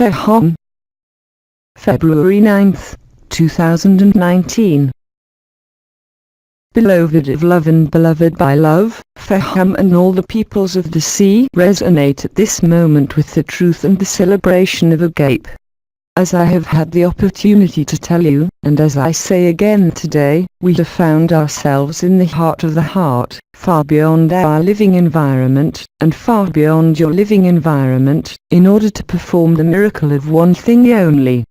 Feham. February 9th, 2019. Beloved of love and beloved by love, Feham and all the peoples of the sea resonate at this moment with the truth and the celebration of Agape. As I have had the opportunity to tell you, and as I say again today, we have found ourselves in the heart of the heart, far beyond our living environment, and far beyond your living environment, in order to perform the miracle of one thing only.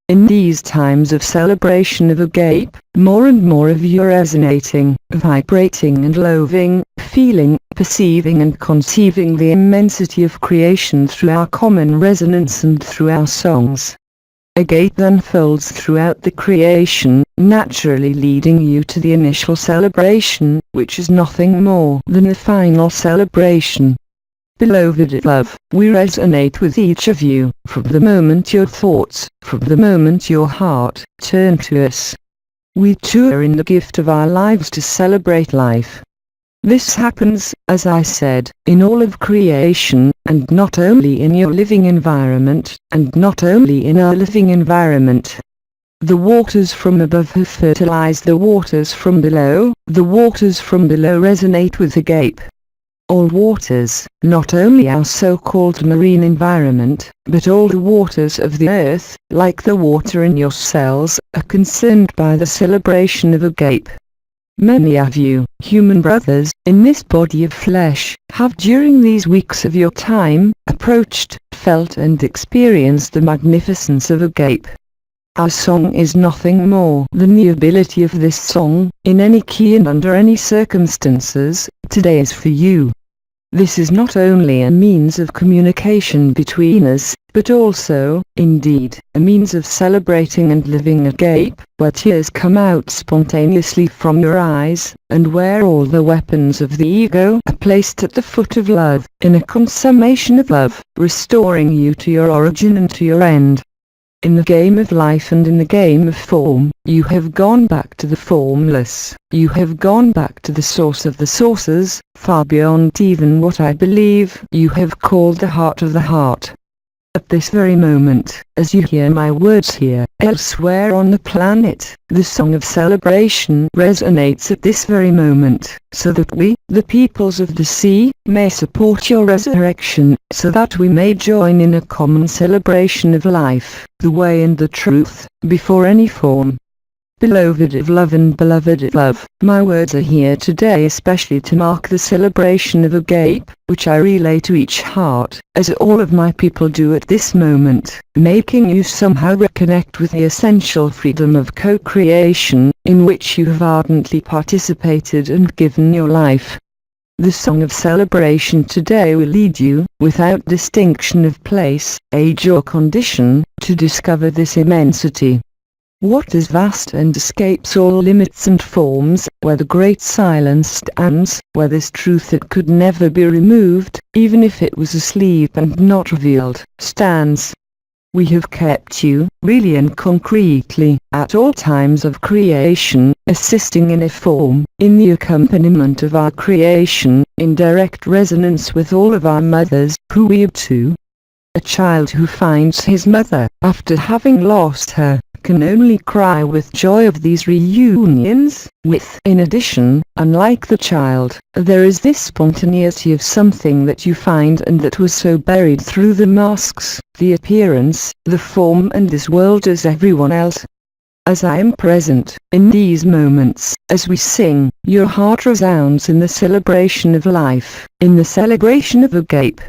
In these times of celebration of Agape, more and more of you are resonating, vibrating and loving, feeling, perceiving and conceiving the immensity of creation through our common resonance and through our songs. Agape unfolds throughout the creation, naturally leading you to the initial celebration, which is nothing more than the final celebration. Beloved of love, we resonate with each of you, from the moment your thoughts, from the moment your heart, turn to us. We too are in the gift of our lives to celebrate life. This happens, as I said, in all of creation, and not only in your living environment, and not only in our living environment. The waters from above have fertilized the waters from below, the waters from below resonate with Agape. All waters, not only our so-called marine environment, but all the waters of the earth, like the water in your cells, are concerned by the celebration of Agape. Many of you, human brothers, in this body of flesh, have during these weeks of your time, approached, felt and experienced the magnificence of Agape. Our song is nothing more than the ability of this song, in any key and under any circumstances, today is for you. This is not only a means of communication between us, but also, indeed, a means of celebrating and living Agape, where tears come out spontaneously from your eyes, and where all the weapons of the ego are placed at the foot of love, in a consummation of love, restoring you to your origin and to your end. In the game of life and in the game of form, you have gone back to the formless, you have gone back to the source of the sources, far beyond even what I believe you have called the heart of the heart. At this very moment, as you hear my words here, elsewhere on the planet, the song of celebration resonates at this very moment, so that we, the peoples of the sea, may support your resurrection, so that we may join in a common celebration of life, the way and the truth, before any form. Beloved of love and beloved of love, my words are here today especially to mark the celebration of Agape, which I relay to each heart, as all of my people do at this moment, making you somehow reconnect with the essential freedom of co-creation, in which you have ardently participated and given your life. The song of celebration today will lead you, without distinction of place, age or condition, to discover this immensity. What is vast and escapes all limits and forms, where the great silence stands, where this truth that could never be removed, even if it was asleep and not revealed, stands. We have kept you, really and concretely, at all times of creation, assisting in a form, in the accompaniment of our creation, in direct resonance with all of our mothers, who we are too. A child who finds his mother, after having lost her, can only cry with joy of these reunions, with, in addition, unlike the child, there is this spontaneity of something that you find and that was so buried through the masks, the appearance, the form and this world as everyone else. As I am present, in these moments, as we sing, your heart resounds in the celebration of life, in the celebration of Agape.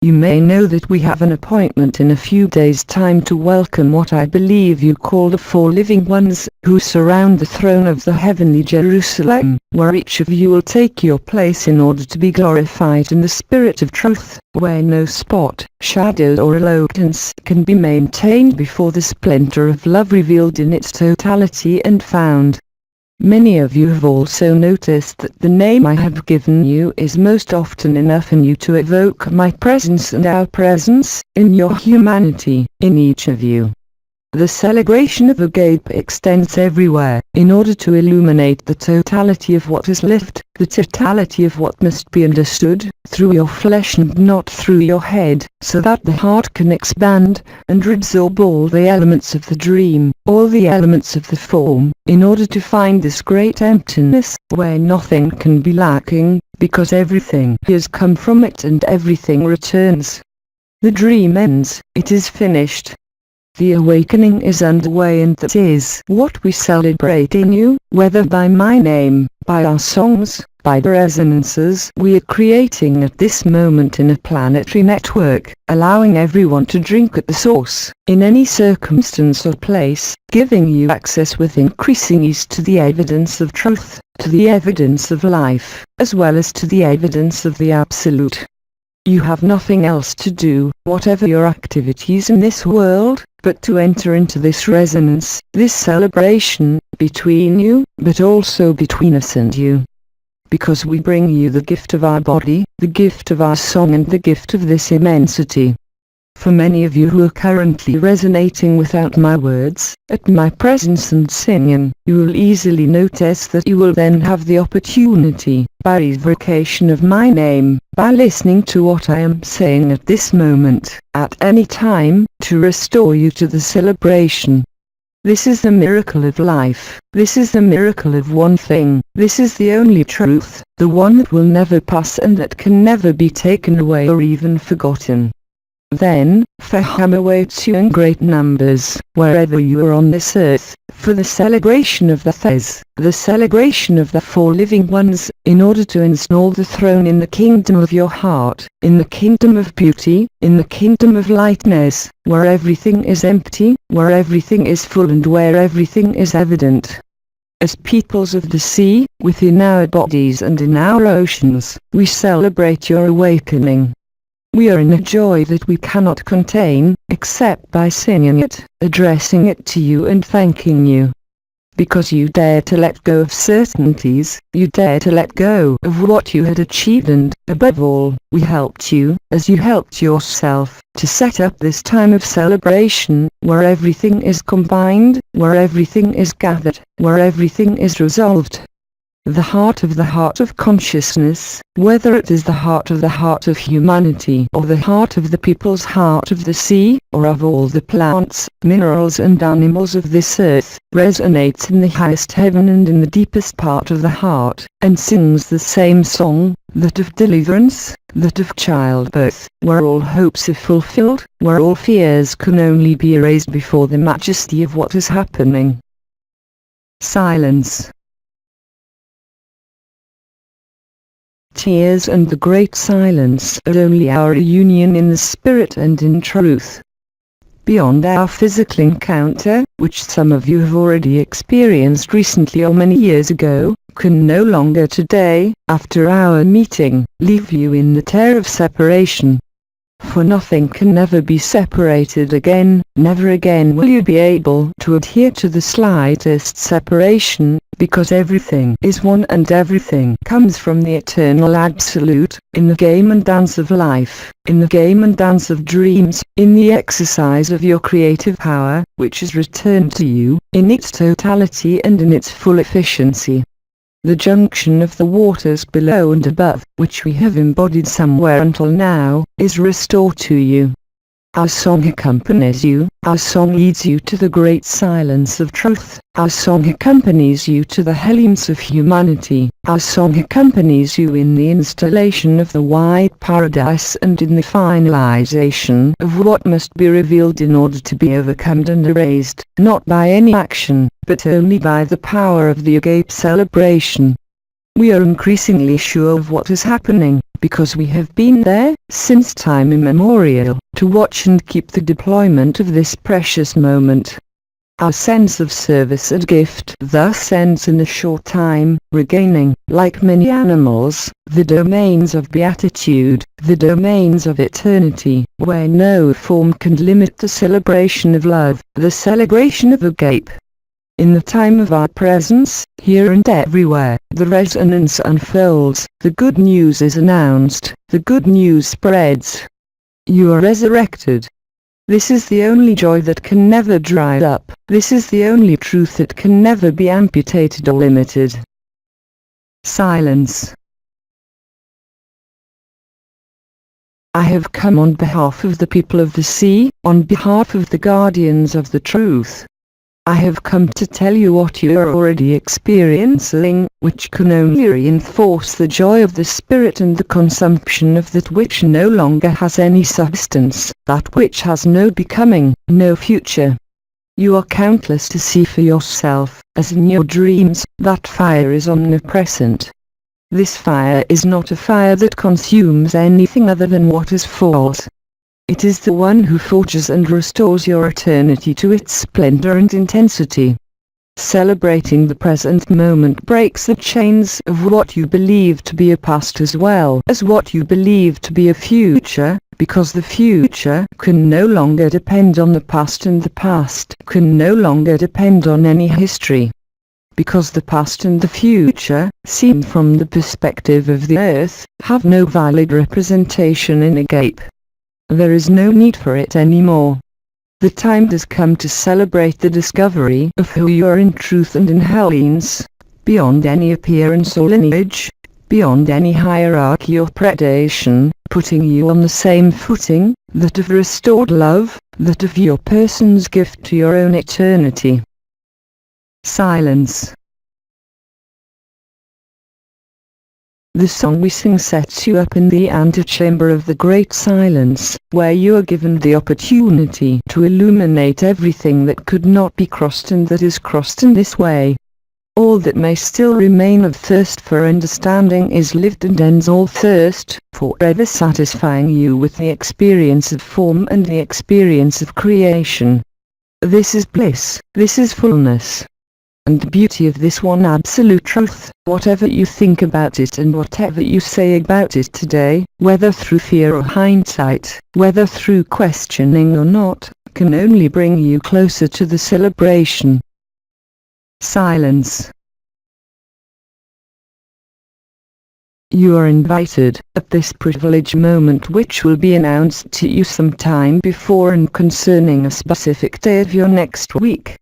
You may know that we have an appointment in a few days' time to welcome what I believe you call the four living ones, who surround the throne of the heavenly Jerusalem, where each of you will take your place in order to be glorified in the spirit of truth, where no spot, shadow or eloquence can be maintained before the splendor of love revealed in its totality and found. Many of you have also noticed that the name I have given you is most often enough in you to evoke my presence and our presence, in your humanity, in each of you. the celebration of agape extends everywhere, in order to illuminate the totality of what is lived, the totality of what must be understood, through your flesh and not through your head, so that the heart can expand, and reabsorb all the elements of the dream, all the elements of the form, in order to find this great emptiness, where nothing can be lacking, because everything has come from it and everything returns. The dream ends, it is finished. The awakening is underway, and that is what we celebrate in you, whether by my name, by our songs, by the resonances we are creating at this moment in a planetary network, allowing everyone to drink at the source, in any circumstance or place, giving you access with increasing ease to the evidence of truth, to the evidence of life, as well as to the evidence of the Absolute. You have nothing else to do, whatever your activities in this world, but to enter into this resonance, this celebration, between you, but also between us and you. Because we bring you the gift of our body, the gift of our song, and the gift of this immensity. For many of you who are currently resonating without my words, at my presence and singing, you will easily notice that you will then have the opportunity, by evocation of my name, by listening to what I am saying at this moment, at any time, to restore you to the celebration. This is the miracle of life, this is the miracle of one thing, this is the only truth, the one that will never pass and that can never be taken away or even forgotten. Then, Faham awaits you in great numbers, wherever you are on this earth, for the celebration of the Thez, the celebration of the four living ones, in order to install the throne in the kingdom of your heart, in the kingdom of beauty, in the kingdom of lightness, where everything is empty, where everything is full, and where everything is evident. As peoples of the sea, within our bodies and in our oceans, we celebrate your awakening. We are in a joy that we cannot contain, except by singing it, addressing it to you and thanking you. Because you dare to let go of certainties, you dare to let go of what you had achieved, and, above all, we helped you, as you helped yourself, to set up this time of celebration, where everything is combined, where everything is gathered, where everything is resolved. The heart of consciousness, whether it is the heart of humanity, or the heart of the people's heart of the sea, or of all the plants, minerals and animals of this earth, resonates in the highest heaven and in the deepest part of the heart, and sings the same song, that of deliverance, that of childbirth, where all hopes are fulfilled, where all fears can only be erased before the majesty of what is happening. Silence. Tears and the great silence are only our reunion in the spirit and in truth. Beyond our physical encounter, which some of you have already experienced recently or many years ago, can no longer today, after our meeting, leave you in the terror of separation. For nothing can never be separated again, never again will you be able to adhere to the slightest separation, because everything is one and everything comes from the eternal Absolute, in the game and dance of life, in the game and dance of dreams, in the exercise of your creative power, which is returned to you, in its totality and in its full efficiency. The junction of the waters below and above, which we have embodied somewhere until now, is restored to you. Our song accompanies you, our song leads you to the great silence of truth, our song accompanies you to the hellions of humanity, our song accompanies you in the installation of the white paradise and in the finalization of what must be revealed in order to be overcome and erased, not by any action, but only by the power of the agape celebration. We are increasingly sure of what is happening, because we have been there, since time immemorial, to watch and keep the deployment of this precious moment. Our sense of service and gift thus ends in a short time, regaining, like many animals, the domains of beatitude, the domains of eternity, where no form can limit the celebration of love, the celebration of agape. In the time of our presence, here and everywhere, the resonance unfolds, the good news is announced, the good news spreads. You are resurrected. This is the only joy that can never dry up. This is the only truth that can never be amputated or limited. Silence. I have come on behalf of the people of the sea, on behalf of the guardians of the truth. I have come to tell you what you are already experiencing, which can only reinforce the joy of the spirit and the consumption of that which no longer has any substance, that which has no becoming, no future. You are countless to see for yourself, as in your dreams, that fire is omnipresent. This fire is not a fire that consumes anything other than what is false. It is the one who forges and restores your eternity to its splendor and intensity. Celebrating the present moment breaks the chains of what you believe to be a past as well as what you believe to be a future, because the future can no longer depend on the past and the past can no longer depend on any history. Because the past and the future, seen from the perspective of the earth, have no valid representation in Agape. There is no need for it anymore. The time has come to celebrate the discovery of who you are in truth and in Hellenes, beyond any appearance or lineage, beyond any hierarchy or predation, putting you on the same footing, that of restored love, that of your person's gift to your own eternity. Silence. The song we sing sets you up in the antechamber of the great silence, where you are given the opportunity to illuminate everything that could not be crossed and that is crossed in this way. All that may still remain of thirst for understanding is lived and ends all thirst, forever satisfying you with the experience of form and the experience of creation. This is bliss, this is fullness. And the beauty of this one absolute truth, whatever you think about it and whatever you say about it today, whether through fear or hindsight, whether through questioning or not, can only bring you closer to the celebration. Silence. You are invited, at this privileged moment which will be announced to you some time before and concerning a specific day of your next week.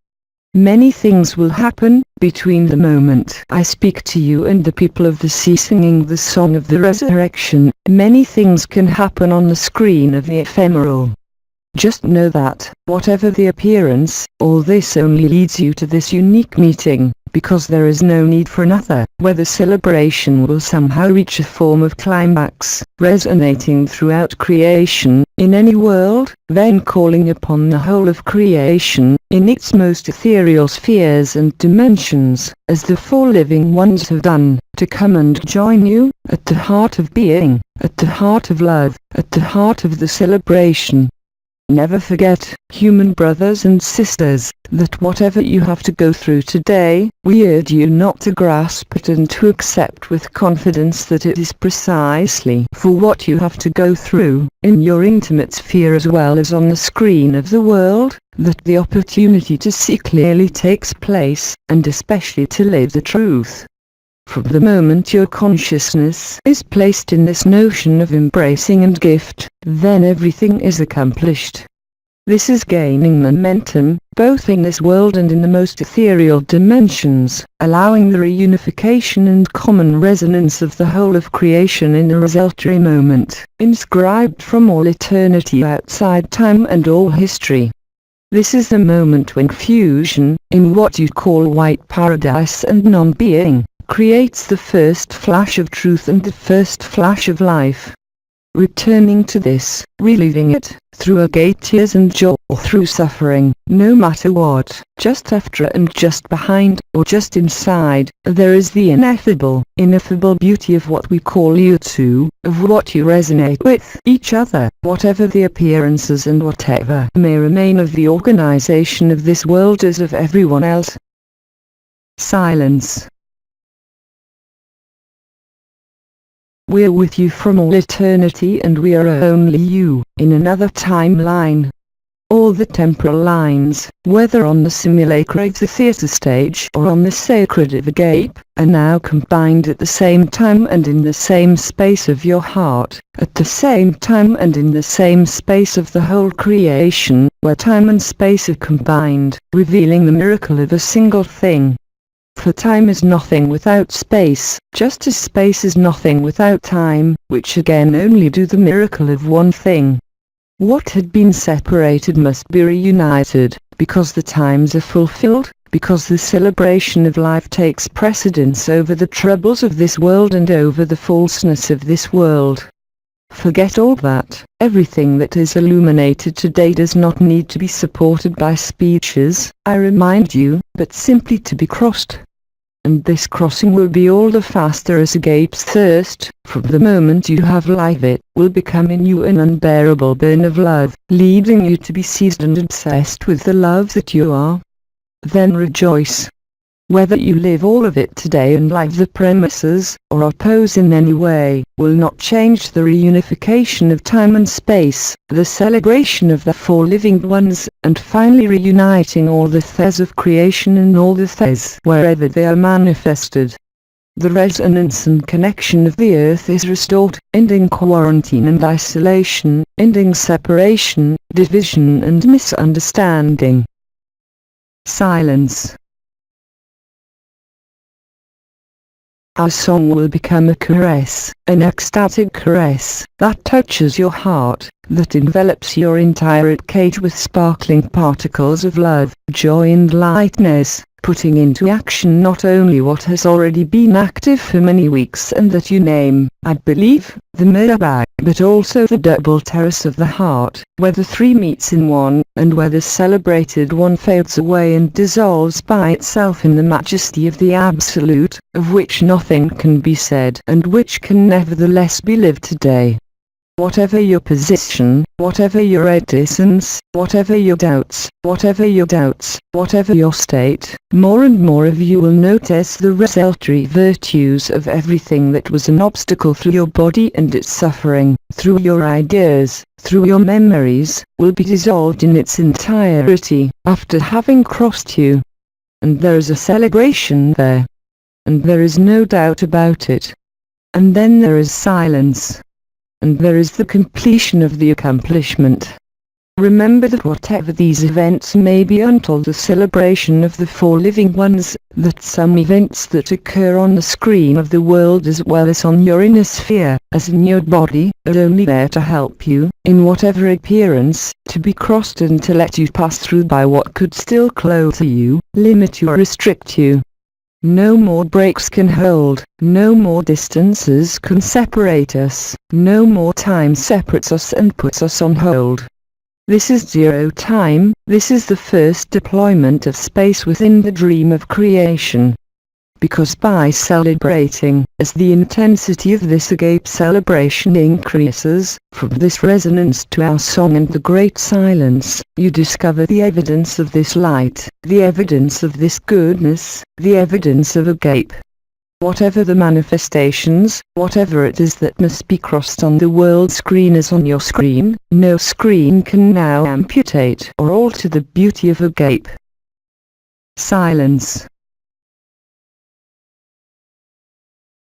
Many things will happen, between the moment I speak to you and the people of the sea singing the song of the resurrection. Many things can happen on the screen of the ephemeral. Just know that, whatever the appearance, all this only leads you to this unique meeting, because there is no need for another, where the celebration will somehow reach a form of climax, resonating throughout creation, in any world, then calling upon the whole of creation, in its most ethereal spheres and dimensions, as the four living ones have done, to come and join you, at the heart of being, at the heart of love, at the heart of the celebration. Never forget, human brothers and sisters, that whatever you have to go through today, we urge you not to grasp it and to accept with confidence that it is precisely for what you have to go through, in your intimate sphere as well as on the screen of the world, that the opportunity to see clearly takes place, and especially to live the truth. From the moment your consciousness is placed in this notion of embracing and gift, then everything is accomplished. This is gaining momentum, both in this world and in the most ethereal dimensions, allowing the reunification and common resonance of the whole of creation in a resultary moment, inscribed from all eternity outside time and all history. This is the moment when fusion, in what you call white paradise and non-being, creates the first flash of truth and the first flash of life. Returning to this, reliving it, through agate tears and joy or through suffering, no matter what, just after and just behind, or just inside, there is the ineffable beauty of what we call you two, of what you resonate with each other, whatever the appearances and whatever may remain of the organization of this world as of everyone else. Silence. We're with you from all eternity and we are only you, in another timeline. All the temporal lines, whether on the simulacra of the theatre stage or on the sacred of agape, are now combined at the same time and in the same space of your heart, at the same time and in the same space of the whole creation, where time and space are combined, revealing the miracle of a single thing. For time is nothing without space, just as space is nothing without time, which again only do the miracle of one thing. What had been separated must be reunited, because the times are fulfilled, because the celebration of life takes precedence over the troubles of this world and over the falseness of this world. Forget all that. Everything that is illuminated today does not need to be supported by speeches, I remind you, but simply to be crossed. And this crossing will be all the faster as agape's thirst, from the moment you have life it will become in you an unbearable burn of love, leading you to be seized and obsessed with the love that you are. Then rejoice. Whether you live all of it today and like the premises, or oppose in any way, will not change the reunification of time and space, the celebration of the four living ones, and finally reuniting all the thes of creation and all the thes wherever they are manifested. The resonance and connection of the earth is restored, ending quarantine and isolation, ending separation, division and misunderstanding. Silence. Our song will become a caress, an ecstatic caress, that touches your heart, that envelops your entire cage with sparkling particles of love, joy and lightness, putting into action not only what has already been active for many weeks and that you name, I believe, the Mirabag, but also the double terrace of the heart, where the three meets in one, and where the celebrated one fades away and dissolves by itself in the majesty of the Absolute, of which nothing can be said and which can nevertheless be lived today. Whatever your position, whatever your reticence, whatever your doubts, whatever your state, more and more of you will notice the resultary virtues of everything that was an obstacle through your body and its suffering, through your ideas, through your memories, will be dissolved in its entirety, after having crossed you. And there is a celebration there. And there is no doubt about it. And then there is silence. And there is the completion of the accomplishment. Remember that whatever these events may be until the celebration of the four living ones, that some events that occur on the screen of the world as well as on your inner sphere, as in your body, are only there to help you, in whatever appearance, to be crossed and to let you pass through by what could still clothe you, limit you or restrict you. No more breaks can hold, no more distances can separate us, no more time separates us and puts us on hold. This is zero time, this is the first deployment of space within the dream of creation. Because by celebrating, as the intensity of this agape celebration increases, from this resonance to our song and the great silence, you discover the evidence of this light, the evidence of this goodness, the evidence of agape. Whatever the manifestations, whatever it is that must be crossed on the world screen is on your screen, no screen can now amputate or alter the beauty of agape. Silence.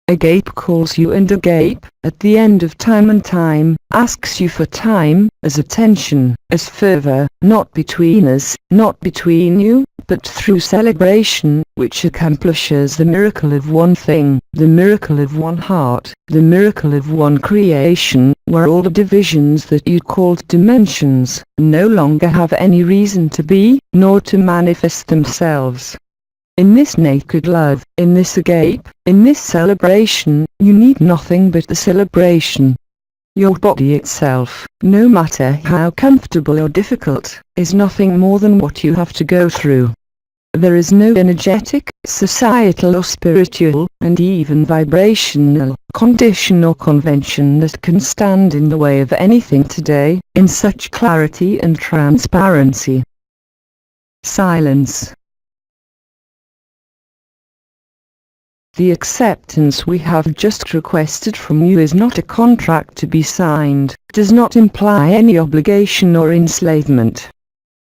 Agape calls you and agape, at the end of time and time, asks you for time, as attention, as fervor, not between us, not between you, but through celebration, which accomplishes the miracle of one thing, the miracle of one heart, the miracle of one creation, where all the divisions that you called dimensions, no longer have any reason to be, nor to manifest themselves. In this naked love, in this agape, in this celebration, you need nothing but the celebration. Your body itself, no matter how comfortable or difficult, is nothing more than what you have to go through. There is no energetic, societal or spiritual, and even vibrational, condition or convention that can stand in the way of anything today, in such clarity and transparency. Silence. The acceptance we have just requested from you is not a contract to be signed, does not imply any obligation or enslavement.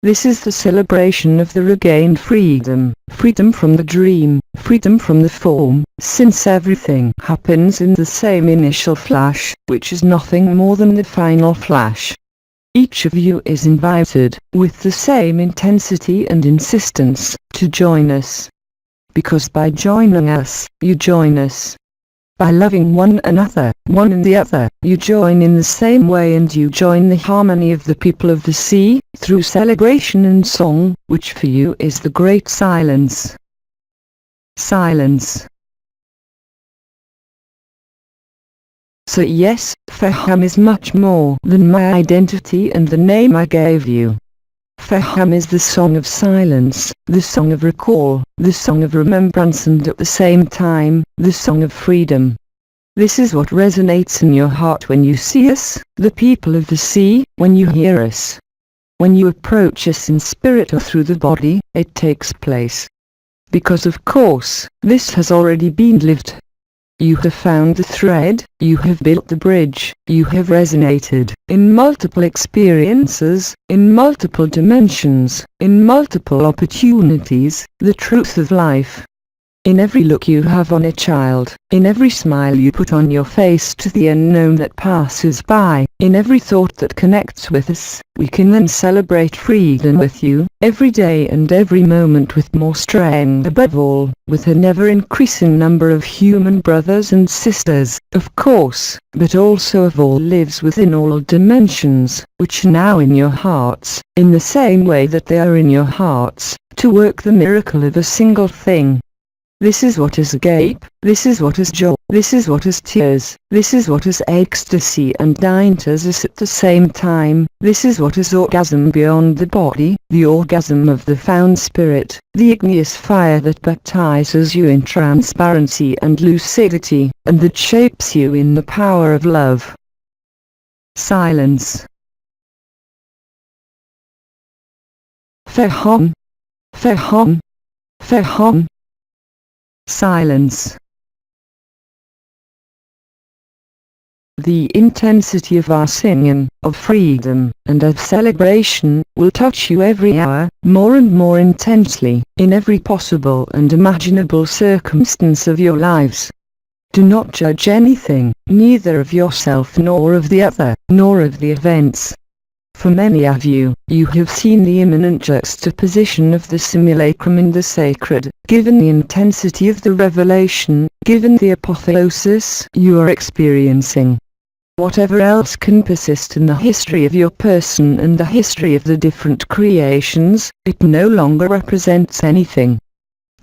This is the celebration of the regained freedom, freedom from the dream, freedom from the form, since everything happens in the same initial flash, which is nothing more than the final flash. Each of you is invited, with the same intensity and insistence, to join us. Because by joining us, you join us. By loving one another, one and the other, you join in the same way and you join the harmony of the people of the sea, through celebration and song, which for you is the great silence. Silence. So yes, Faham is much more than my identity and the name I gave you. Faham is the song of silence, the song of recall, the song of remembrance and at the same time, the song of freedom. This is what resonates in your heart when you see us, the people of the sea, when you hear us. When you approach us in spirit or through the body, it takes place. Because of course, this has already been lived. You have found the thread, you have built the bridge, you have resonated, in multiple experiences, in multiple dimensions, in multiple opportunities, the truth of life. In every look you have on a child, in every smile you put on your face to the unknown that passes by, in every thought that connects with us, we can then celebrate freedom with you, every day and every moment with more strength above all, with a never-increasing number of human brothers and sisters, of course, but also of all lives within all dimensions, which are now in your hearts, in the same way that they are in your hearts, to work the miracle of a single thing. This is what is agape, this is what is joy, this is what is tears, this is what is ecstasy and dianthesis at the same time, this is what is orgasm beyond the body, the orgasm of the found spirit, the igneous fire that baptizes you in transparency and lucidity, and that shapes you in the power of love. Silence. Faham. Faham. Faham. Silence. The intensity of our singing, of freedom, and of celebration, will touch you every hour, more and more intensely, in every possible and imaginable circumstance of your lives. Do not judge anything, neither of yourself nor of the other, nor of the events. For many of you, you have seen the imminent juxtaposition of the simulacrum and the sacred, given the intensity of the revelation, given the apotheosis you are experiencing. Whatever else can persist in the history of your person and the history of the different creations, it no longer represents anything.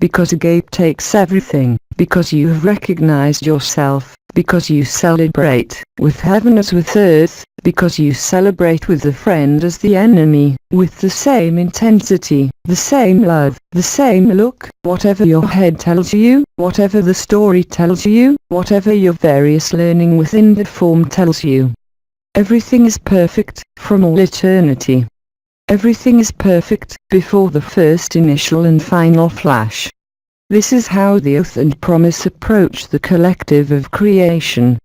Because agape takes everything, because you have recognized yourself, because you celebrate with heaven as with earth, because you celebrate with the friend as the enemy, with the same intensity, the same love, the same look, whatever your head tells you, whatever the story tells you, whatever your various learning within the form tells you. Everything is perfect, from all eternity. Everything is perfect, before the first initial and final flash. This is how the oath and promise approach the collective of creation.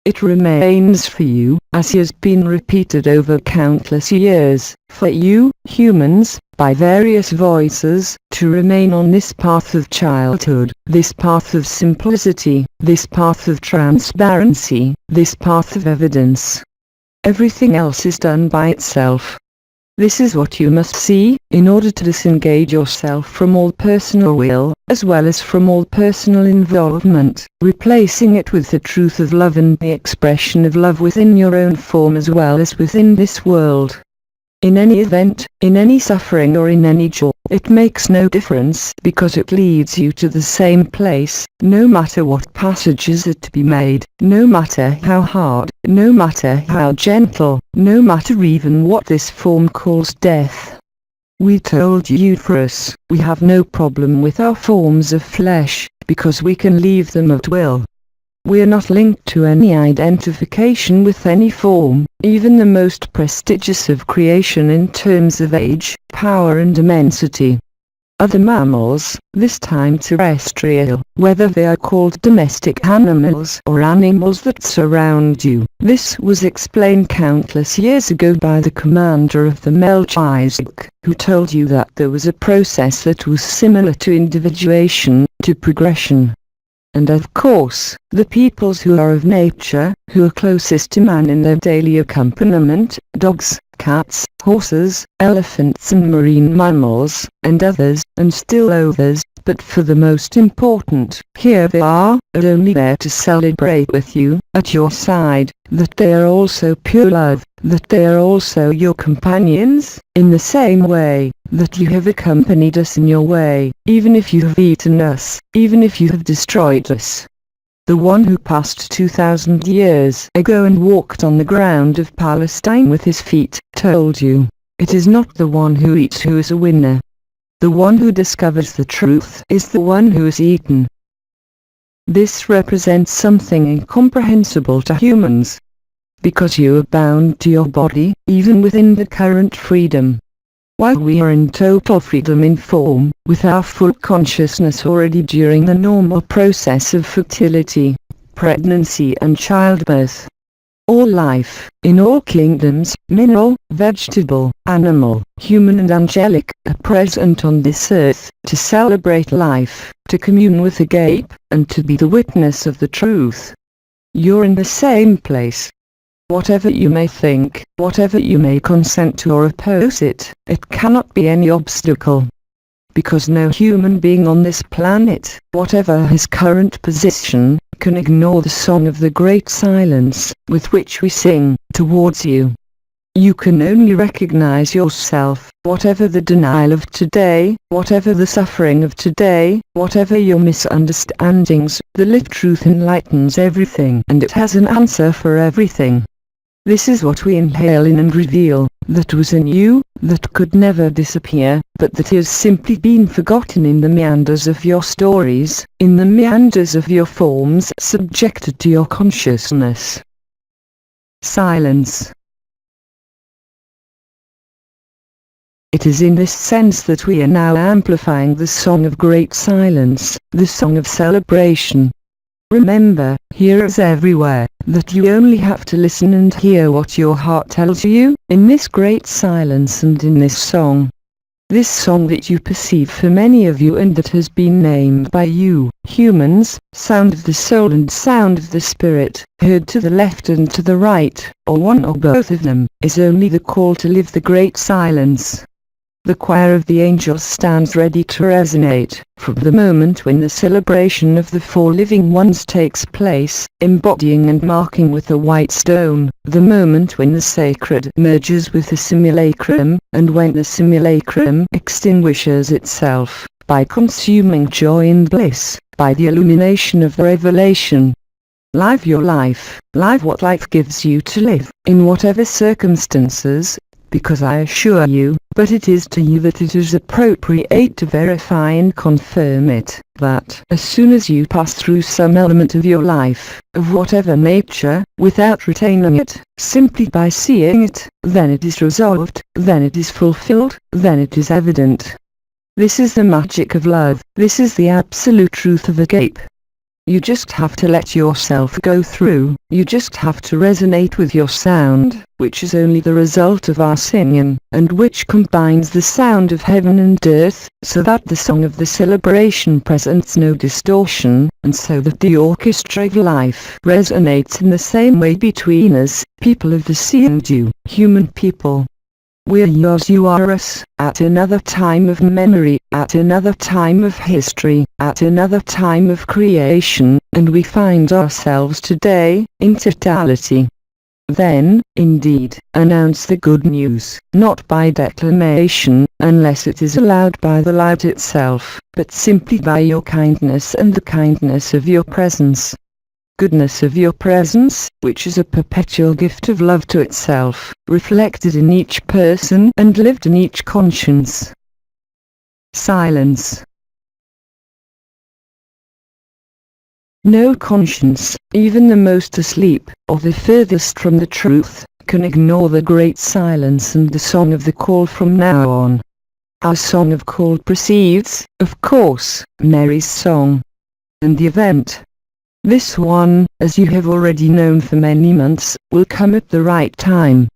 It remains for you, as has been repeated over countless years, for you, humans, by various voices, to remain on this path of childhood, this path of simplicity, this path of transparency, this path of evidence. Everything else is done by itself. This is what you must see, in order to disengage yourself from all personal will, as well as from all personal involvement, replacing it with the truth of love and the expression of love within your own form as well as within this world. In any event, in any suffering or in any joy, it makes no difference because it leads you to the same place, no matter what passages are to be made, no matter how hard, no matter how gentle, no matter even what this form calls death. We told you for us, we have no problem with our forms of flesh, because we can leave them at will. We are not linked to any identification with any form, even the most prestigious of creation in terms of age, power and immensity. Other mammals, this time terrestrial, whether they are called domestic animals or animals that surround you. This was explained countless years ago by the commander of the Melchizedek, who told you that there was a process that was similar to individuation, to progression. And of course, the peoples who are of nature, who are closest to man in their daily accompaniment, dogs, cats, horses, elephants and marine mammals, and others, and still others, but for the most important, here they are, and only there to celebrate with you, at your side, that they are also pure love, that they are also your companions, in the same way, that you have accompanied us in your way, even if you have eaten us, even if you have destroyed us. The one who passed 2,000 years ago and walked on the ground of Palestine with his feet, told you, it is not the one who eats who is a winner. The one who discovers the truth is the one who is eaten. This represents something incomprehensible to humans. Because you are bound to your body, even within the current freedom. While we are in total freedom in form, with our full consciousness already during the normal process of fertility, pregnancy and childbirth. All life, in all kingdoms, mineral, vegetable, animal, human and angelic, are present on this earth, to celebrate life, to commune with Agape, and to be the witness of the truth. You're in the same place. Whatever you may think, whatever you may consent to or oppose it, it cannot be any obstacle. Because no human being on this planet, whatever his current position, can ignore the song of the great silence, with which we sing, towards you. You can only recognize yourself, whatever the denial of today, whatever the suffering of today, whatever your misunderstandings, the lit truth enlightens everything and it has an answer for everything. This is what we inhale in and reveal, that was in you, that could never disappear, but that has simply been forgotten in the meanders of your stories, in the meanders of your forms subjected to your consciousness. Silence. It is in this sense that we are now amplifying the song of great silence, the song of celebration. Remember, here as everywhere, that you only have to listen and hear what your heart tells you, in this great silence and in this song. This song that you perceive for many of you and that has been named by you, humans, sound of the soul and sound of the spirit, heard to the left and to the right, or one or both of them, is only the call to live the great silence. The choir of the angels stands ready to resonate, from the moment when the celebration of the four living ones takes place, embodying and marking with a white stone, the moment when the sacred merges with the simulacrum, and when the simulacrum extinguishes itself, by consuming joy and bliss, by the illumination of revelation. Live your life, live what life gives you to live, in whatever circumstances, because I assure you, but it is to you that it is appropriate to verify and confirm it, that as soon as you pass through some element of your life, of whatever nature, without retaining it, simply by seeing it, then it is resolved, then it is fulfilled, then it is evident. This is the magic of love, this is the absolute truth of Agape. You just have to let yourself go through, you just have to resonate with your sound, which is only the result of our singing, and which combines the sound of heaven and earth, so that the song of the celebration presents no distortion, and so that the orchestra of life resonates in the same way between us, people of the sea and you, human people. We're yours, you are us, at another time of memory, at another time of history, at another time of creation, and we find ourselves today, in totality. Then, indeed, announce the good news, not by declamation, unless it is allowed by the light itself, but simply by your kindness and the kindness of your presence. Goodness of your presence, which is a perpetual gift of love to itself, reflected in each person and lived in each conscience. Silence. No conscience, even the most asleep, or the furthest from the truth, can ignore the great silence and the song of the call from now on. Our song of call precedes, of course, Mary's song. And the event, this one, as you have already known for many months, will come at the right time.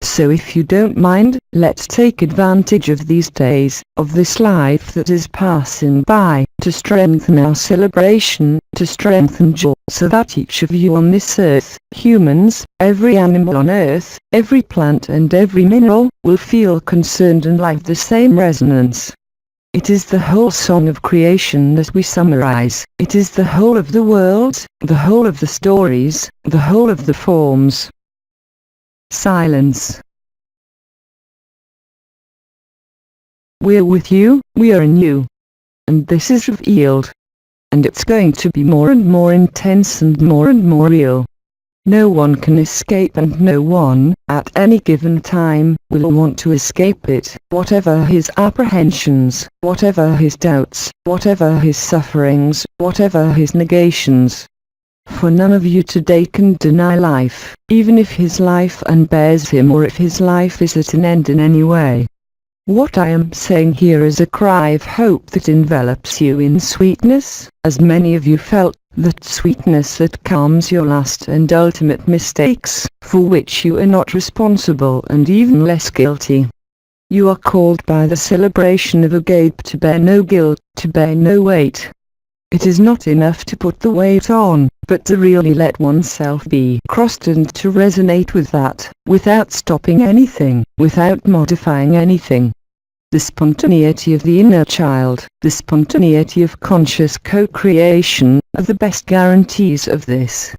So if you don't mind, let's take advantage of these days, of this life that is passing by, to strengthen our celebration, to strengthen joy, so that each of you on this earth, humans, every animal on earth, every plant and every mineral, will feel concerned and like the same resonance. It is the whole song of creation that we summarize. It is the whole of the world, the whole of the stories, the whole of the forms. Silence. We're with you, we are in you. And this is revealed. And it's going to be more and more intense and more real. No one can escape, and no one, at any given time, will want to escape it, whatever his apprehensions, whatever his doubts, whatever his sufferings, whatever his negations. For none of you today can deny life, even if his life unbears him or if his life is at an end in any way. What I am saying here is a cry of hope that envelops you in sweetness, as many of you felt, that sweetness that calms your last and ultimate mistakes, for which you are not responsible and even less guilty. You are called by the celebration of agape to bear no guilt, to bear no weight. It is not enough to put the weight on, but to really let oneself be crossed and to resonate with that, without stopping anything, without modifying anything. The spontaneity of the inner child, the spontaneity of conscious co-creation, are the best guarantees of this.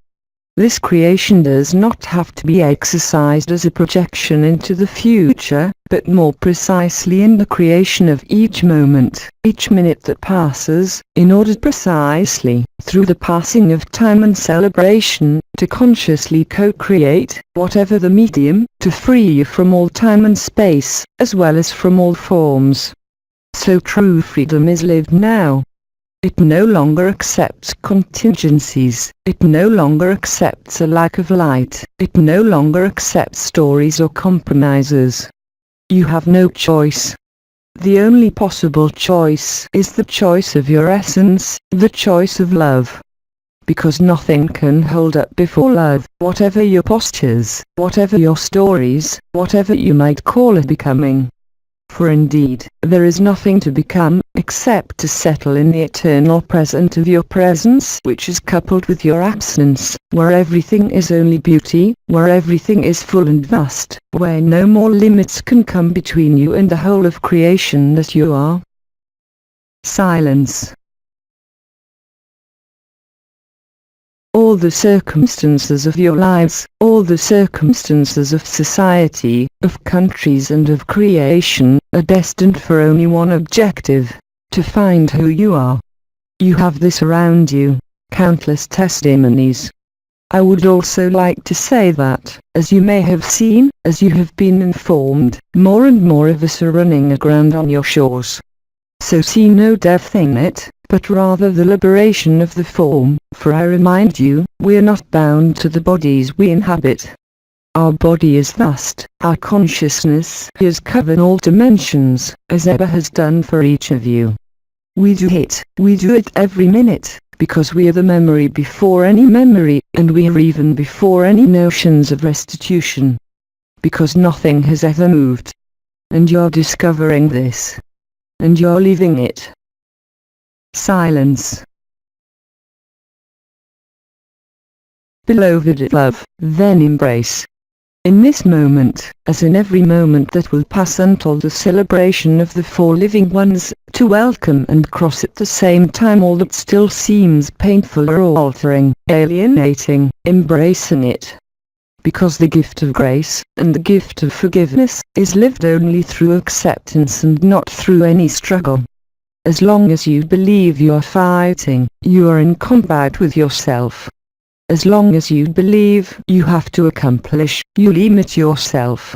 This creation does not have to be exercised as a projection into the future, but more precisely in the creation of each moment, each minute that passes, in order precisely, through the passing of time and celebration, to consciously co-create, whatever the medium, to free you from all time and space, as well as from all forms. So true freedom is lived now. It no longer accepts contingencies, it no longer accepts a lack of light, it no longer accepts stories or compromises. You have no choice. The only possible choice is the choice of your essence, the choice of love. Because nothing can hold up before love, whatever your postures, whatever your stories, whatever you might call it becoming. For indeed, there is nothing to become, except to settle in the eternal present of your presence, which is coupled with your absence, where everything is only beauty, where everything is full and vast, where no more limits can come between you and the whole of creation that you are. Silence. All the circumstances of your lives, all the circumstances of society, of countries and of creation, are destined for only one objective: to find who you are. You have this around you, countless testimonies. I would also like to say that, as you may have seen, as you have been informed, more and more of us are running aground on your shores. So see no death in it, but rather the liberation of the form, for I remind you, we are not bound to the bodies we inhabit. Our body is vast, our consciousness has covered all dimensions, as ever has done for each of you. We do it every minute, because we are the memory before any memory, and we are even before any notions of restitution. Because nothing has ever moved. And you're discovering this. And you're leaving it. Silence. Beloved love, then embrace. In this moment, as in every moment that will pass until the celebration of the four living ones, to welcome and cross at the same time all that still seems painful or altering, alienating, embracing it. Because the gift of grace, and the gift of forgiveness, is lived only through acceptance and not through any struggle. As long as you believe you are fighting, you are in combat with yourself. As long as you believe you have to accomplish, you limit yourself.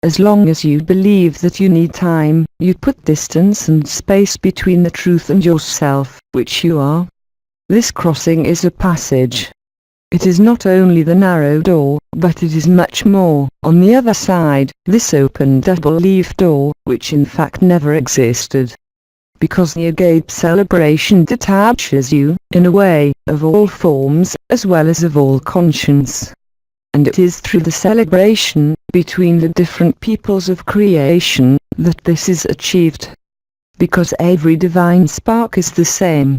As long as you believe that you need time, you put distance and space between the truth and yourself, which you are. This crossing is a passage. it is not only the narrow door, but it is much more. On the other side, this open double-leaf door, which in fact never existed. Because the agape celebration detaches you, in a way, of all forms, as well as of all conscience. And it is through the celebration, between the different peoples of creation, that this is achieved. Because every divine spark is the same.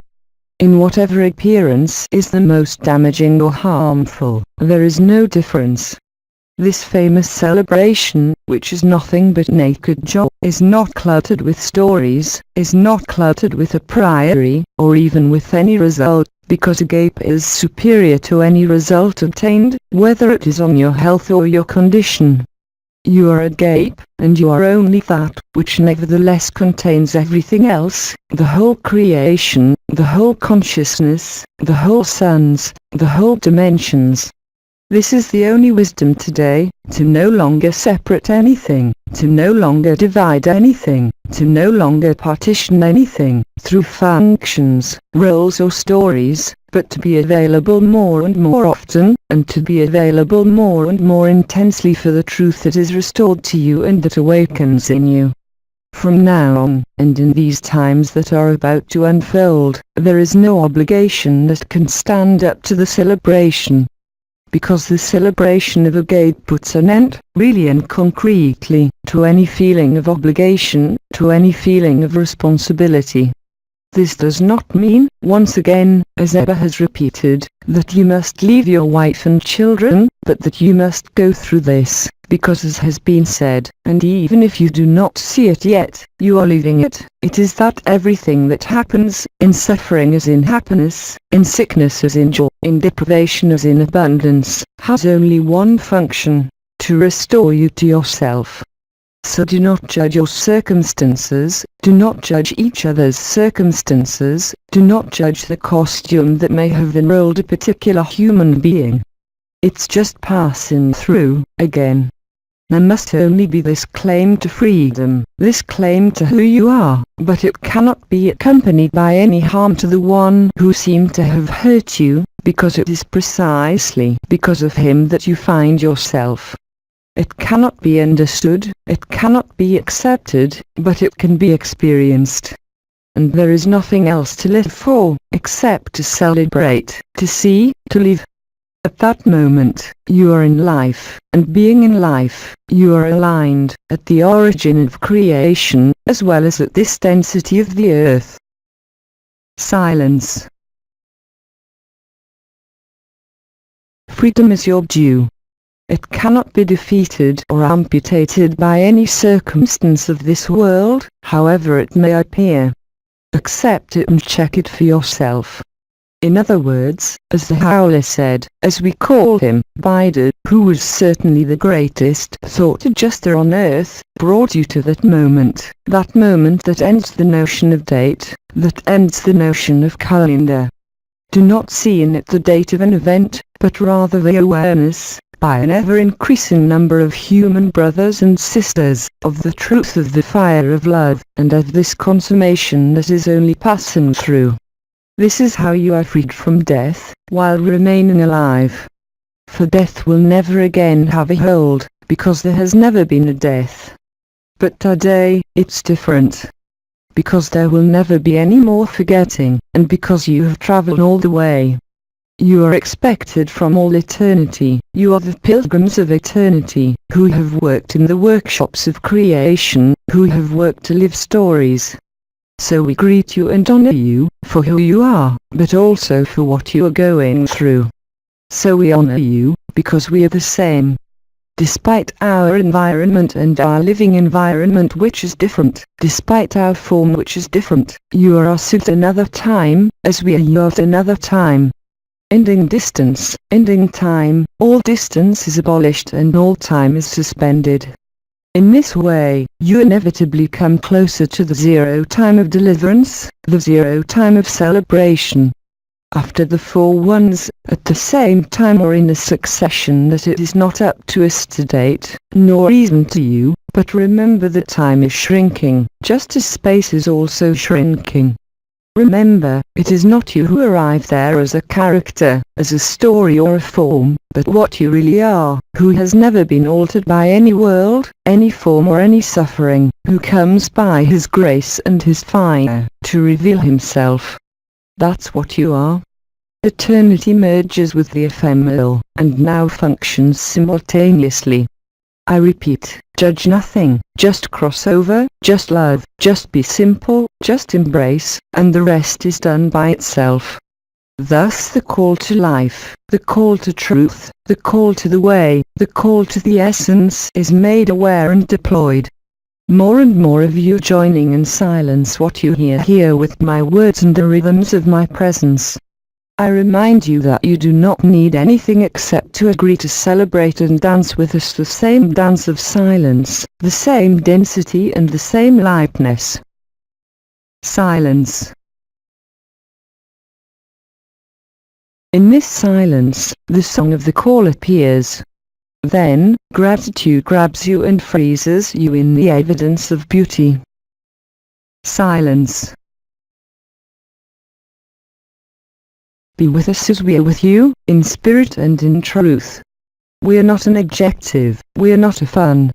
In whatever appearance is the most damaging or harmful, there is no difference. This famous celebration, which is nothing but naked joy, is not cluttered with stories, is not cluttered with a priori, or even with any result, because agape is superior to any result obtained, whether it is on your health or your condition. You are agape, and you are only that, which nevertheless contains everything else, the whole creation, the whole consciousness, the whole suns, the whole dimensions. This is the only wisdom today, to no longer separate anything, to no longer divide anything, to no longer partition anything, through functions, roles or stories, but to be available more and more often, and to be available more and more intensely for the truth that is restored to you and that awakens in you. From now on, and in these times that are about to unfold, there is no obligation that can stand up to the celebration. Because the celebration of agape puts an end, really and concretely, to any feeling of obligation, to any feeling of responsibility. This does not mean, once again, as Ebba has repeated, that you must leave your wife and children, but that you must go through this, because as has been said, and even if you do not see it yet, you are leaving it. It is that everything that happens, in suffering as in happiness, in sickness as in joy, in deprivation as in abundance, has only one function: to restore you to yourself. So do not judge your circumstances, do not judge each other's circumstances, do not judge the costume that may have enrolled a particular human being. It's just passing through, again. There must only be this claim to freedom, this claim to who you are, but it cannot be accompanied by any harm to the one who seemed to have hurt you, because it is precisely because of him that you find yourself. It cannot be understood, it cannot be accepted, but it can be experienced. And there is nothing else to live for, except to celebrate, to see, to live. At that moment, you are in life, and being in life, you are aligned, at the origin of creation, as well as at this density of the earth. Silence. Freedom is your due. It cannot be defeated or amputated by any circumstance of this world, however it may appear. Accept it and check it for yourself. In other words, as the Howler said, as we call him, Bidad, who was certainly the greatest thought adjuster on earth, brought you to that moment that ends the notion of date, that ends the notion of calendar. Do not see in it the date of an event, but rather the awareness, by an ever-increasing number of human brothers and sisters, of the truth of the fire of love, and of this consummation that is only passing through. This is how you are freed from death, while remaining alive. For death will never again have a hold, because there has never been a death. But today, it's different. Because there will never be any more forgetting, and because you have traveled all the way. You are expected from all eternity, you are the pilgrims of eternity, who have worked in the workshops of creation, who have worked to live stories. So we greet you and honor you, for who you are, but also for what you are going through. So we honor you, because we are the same. Despite our environment and our living environment which is different, despite our form which is different, you are us at another time, as we are you at another time. Ending distance, ending time, all distance is abolished and all time is suspended. In this way, you inevitably come closer to the zero time of deliverance, the zero time of celebration. After the 4 ones, at the same time or in a succession that it is not up to us to date, nor even to you, but remember that time is shrinking, just as space is also shrinking. Remember, it is not you who arrive there as a character, as a story or a form, but what you really are, who has never been altered by any world, any form or any suffering, who comes by His grace and His fire, to reveal Himself. That's what you are. Eternity merges with the ephemeral, and now functions simultaneously. I repeat, judge nothing, just cross over, just love, just be simple, just embrace, and the rest is done by itself. Thus the call to life, the call to truth, the call to the way, the call to the essence is made aware and deployed. More and more of you joining in silence what you hear here with my words and the rhythms of my presence. I remind you that you do not need anything except to agree to celebrate and dance with us the same dance of silence, the same density and the same lightness. Silence. In this silence, the song of the call appears. Then, gratitude grabs you and freezes you in the evidence of beauty. Silence. Be with us as we are with you, in spirit and in truth. We are not an adjective, we are not a fun.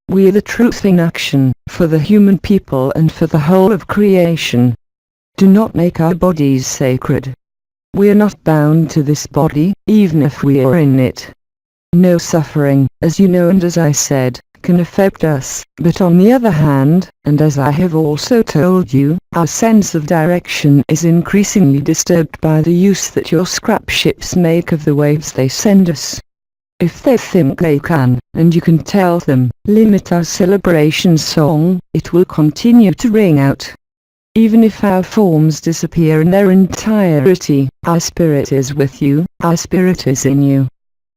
We are the truth in action, for the human people and for the whole of creation. Do not make our bodies sacred. We are not bound to this body, even if we are in it. No suffering, as you know and as I said, can affect us, but on the other hand, and as I have also told you, our sense of direction is increasingly disturbed by the use that your scrap ships make of the waves they send us. If they think they can, and you can tell them, limit our celebration song, it will continue to ring out. Even if our forms disappear in their entirety, our spirit is with you, our spirit is in you.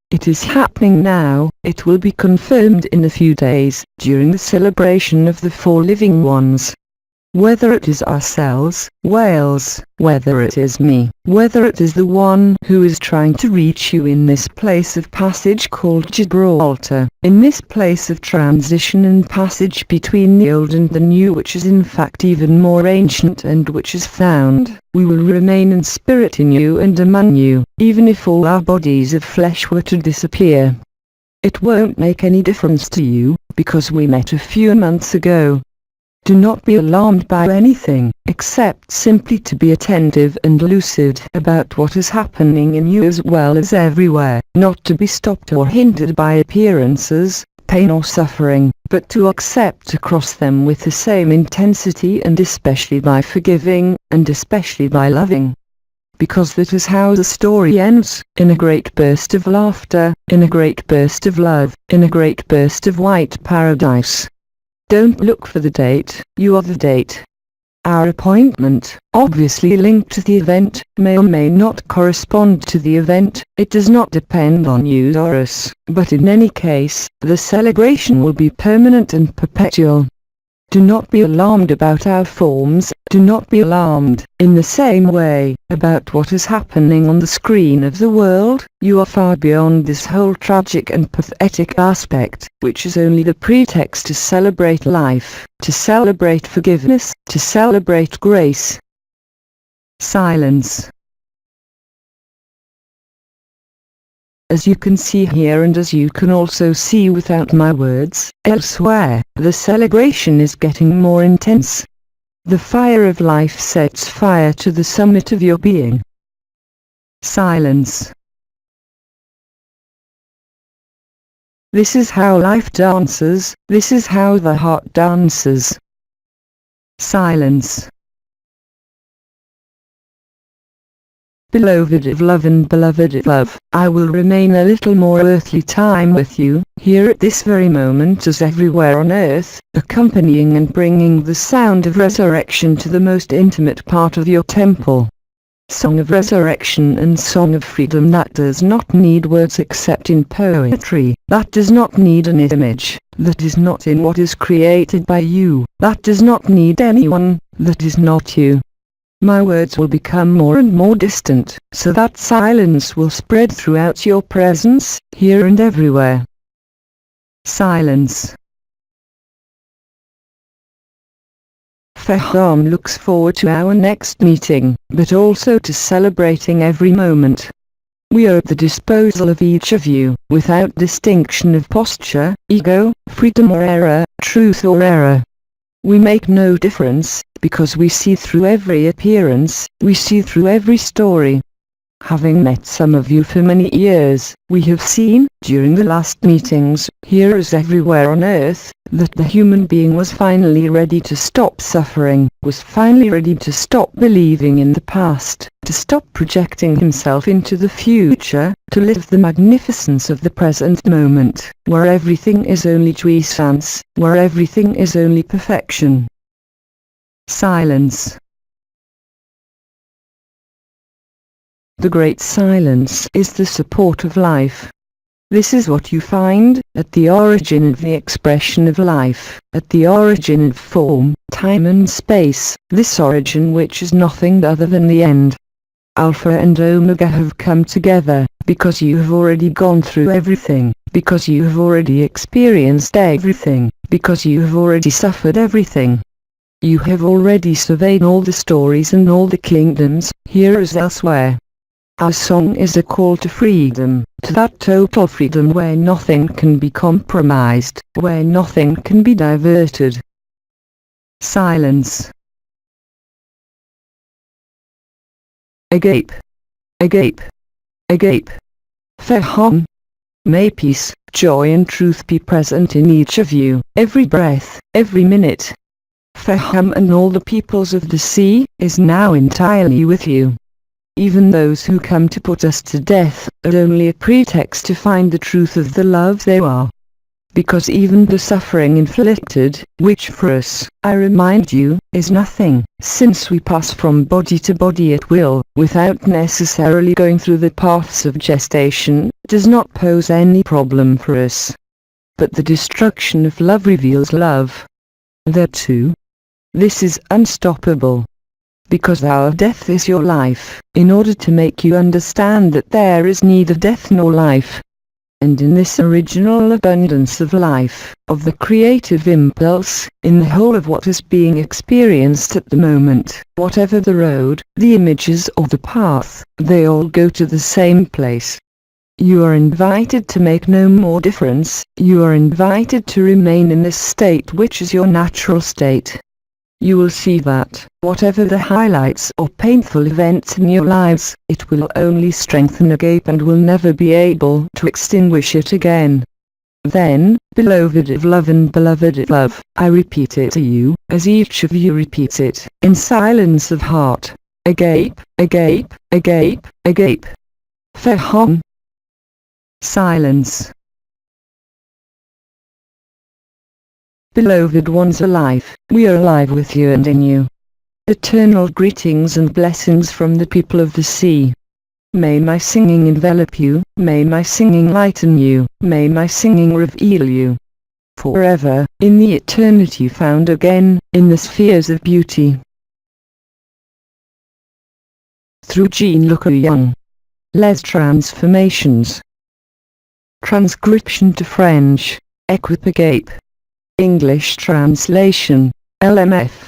It is happening now, it will be confirmed in a few days, during the celebration of the four living ones. Whether it is ourselves, whales, whether it is me, whether it is the one who is trying to reach you in this place of passage called Gibraltar, in this place of transition and passage between the old and the new, which is in fact even more ancient and which is found, we will remain in spirit in you and among you, even if all our bodies of flesh were to disappear. It won't make any difference to you, because we met a few months ago. Do not be alarmed by anything, except simply to be attentive and lucid about what is happening in you as well as everywhere, not to be stopped or hindered by appearances, pain or suffering, but to accept across them with the same intensity and especially by forgiving, and especially by loving. Because that is how the story ends, in a great burst of laughter, in a great burst of love, in a great burst of white paradise. Don't look for the date, you are the date. Our appointment, obviously linked to the event, may or may not correspond to the event, it does not depend on you or us, but in any case, the celebration will be permanent and perpetual. Do not be alarmed about our forms, do not be alarmed, in the same way, about what is happening on the screen of the world. You are far beyond this whole tragic and pathetic aspect, which is only the pretext to celebrate life, to celebrate forgiveness, to celebrate grace. Silence. As you can see here and as you can also see without my words, elsewhere, the celebration is getting more intense. The fire of life sets fire to the summit of your being. Silence. This is how life dances, this is how the heart dances. Silence. Beloved of love and beloved of love, I will remain a little more earthly time with you, here at this very moment as everywhere on earth, accompanying and bringing the sound of resurrection to the most intimate part of your temple. Song of resurrection and song of freedom that does not need words except in poetry, that does not need an image, that is not in what is created by you, that does not need anyone, that is not you. My words will become more and more distant, so that silence will spread throughout your presence, here and everywhere. Silence. Faham looks forward to our next meeting, but also to celebrating every moment. We are at the disposal of each of you, without distinction of posture, ego, freedom or error, truth or error. We make no difference, because we see through every appearance, we see through every story. Having met some of you for many years, we have seen, during the last meetings, here as everywhere on earth, that the human being was finally ready to stop suffering, was finally ready to stop believing in the past, to stop projecting himself into the future, to live the magnificence of the present moment, where everything is only jouissance, where everything is only perfection. Silence. The great silence is the support of life. This is what you find, at the origin of the expression of life, at the origin of form, time and space, this origin which is nothing other than the end. Alpha and Omega have come together, because you have already gone through everything, because you have already experienced everything, because you have already suffered everything. You have already surveyed all the stories and all the kingdoms, here as elsewhere. Our song is a call to freedom, to that total freedom where nothing can be compromised, where nothing can be diverted. Silence. Agape. Agape. Agape. Faham. May peace, joy and truth be present in each of you, every breath, every minute. Faham and all the peoples of the sea, is now entirely with you. Even those who come to put us to death, are only a pretext to find the truth of the love they are. Because even the suffering inflicted, which for us, I remind you, is nothing, since we pass from body to body at will, without necessarily going through the paths of gestation, does not pose any problem for us. But the destruction of love reveals love. There too. This is unstoppable. Because our death is your life, in order to make you understand that there is neither death nor life. And in this original abundance of life, of the creative impulse, in the whole of what is being experienced at the moment, whatever the road, the images or the path, they all go to the same place. You are invited to make no more difference, you are invited to remain in this state which is your natural state. You will see that, whatever the highlights or painful events in your lives, it will only strengthen agape and will never be able to extinguish it again. Then, beloved of love and beloved of love, I repeat it to you, as each of you repeats it, in silence of heart. Agape, agape, agape, agape. Faham. Silence. Beloved ones alive, we are alive with you and in you. Eternal greetings and blessings from the people of the sea. May my singing envelop you, may my singing lighten you, may my singing reveal you. Forever, in the eternity found again, in the spheres of beauty. Through Jean-Luc Young. Les Transformations. Transcription to French. Equip Agape. English translation, LMF.